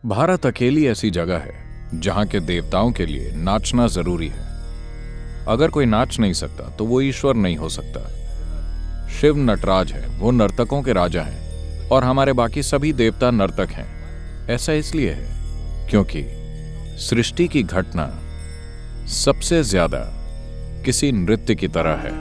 भारत अकेली ऐसी जगह है जहां के देवताओं के लिए नाचना जरूरी है। अगर कोई नाच नहीं सकता तो वो ईश्वर नहीं हो सकता। शिव नटराज है, वो नर्तकों के राजा हैं और हमारे बाकी सभी देवता नर्तक हैं। ऐसा इसलिए है क्योंकि सृष्टि की घटना सबसे ज्यादा किसी नृत्य की तरह है।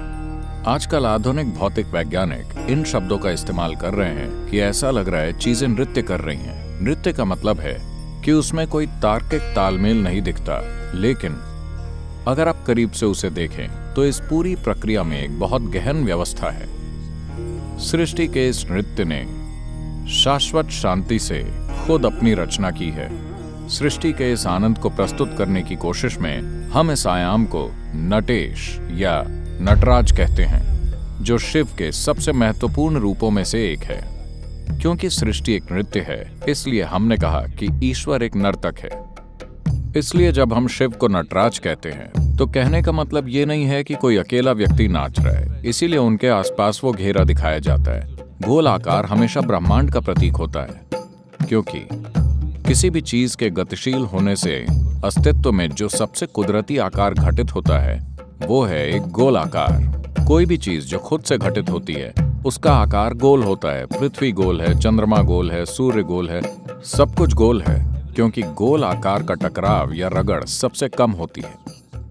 आजकल आधुनिक भौतिक वैज्ञानिक इन शब्दों का इस्तेमाल कर रहे हैं कि ऐसा लग रहा है चीजें नृत्य कर रही हैं। नृत्य का मतलब है कि उसमें कोई तार्किक तालमेल नहीं दिखता, लेकिन अगर आप करीब से उसे देखें तो इस पूरी प्रक्रिया में एक बहुत गहन व्यवस्था है। सृष्टि के इस नृत्य ने शाश्वत शांति से खुद अपनी रचना की है। सृष्टि के इस आनंद को प्रस्तुत करने की कोशिश में हम इस आयाम को नटेश या नटराज कहते हैं, जो शिव के सबसे महत्वपूर्ण रूपों में से एक है। क्योंकि सृष्टि एक नृत्य है, इसलिए हमने कहा कि ईश्वर एक नर्तक है। इसलिए जब हम शिव को नटराज कहते हैं तो कहने का मतलब ये नहीं है कि कोई अकेला व्यक्ति नाच रहा है, इसीलिए उनके आसपास वो घेरा दिखाया जाता है। गोल आकार हमेशा ब्रह्मांड का प्रतीक होता है, क्योंकि किसी भी चीज के गतिशील होने से अस्तित्व में जो सबसे कुदरती आकार घटित होता है वो है एक गोल आकार। कोई भी चीज जो खुद से घटित होती है उसका आकार गोल होता है। पृथ्वी गोल है, चंद्रमा गोल है, सूर्य गोल है, सब कुछ गोल है, क्योंकि गोल आकार का टकराव या रगड़ सबसे कम होती है।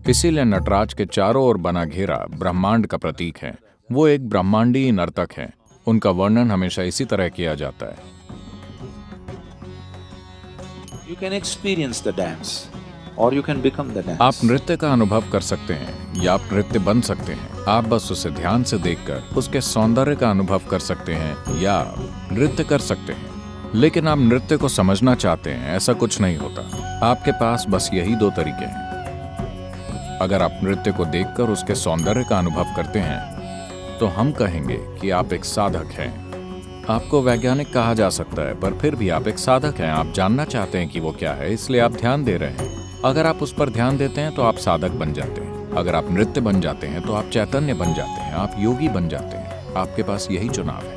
इसीलिए नटराज के चारों ओर बना घेरा ब्रह्मांड का प्रतीक है। वो एक ब्रह्मांडीय नर्तक है। उनका वर्णन हमेशा इसी तरह किया जाता है। You can experience the dance, or you can become the dance. आप नृत्य का अनुभव कर सकते हैं या आप नृत्य बन सकते हैं। आप बस उसे ध्यान से देखकर उसके सौंदर्य का अनुभव कर सकते हैं या नृत्य कर सकते हैं। लेकिन आप नृत्य को समझना चाहते हैं, ऐसा कुछ नहीं होता। आपके पास बस यही दो तरीके हैं। अगर आप नृत्य को देखकर उसके सौंदर्य का अनुभव करते हैं तो हम कहेंगे कि आप एक साधक हैं। आपको वैज्ञानिक कहा जा सकता है, पर फिर भी आप एक साधक हैं। आप जानना चाहते हैं कि वो क्या है, इसलिए आप ध्यान दे रहे हैं। अगर आप उस पर ध्यान देते हैं तो आप साधक बन जाते हैं। अगर आप नृत्य बन जाते हैं तो आप चैतन्य बन जाते हैं, आप योगी बन जाते हैं। आपके पास यही चुनाव है।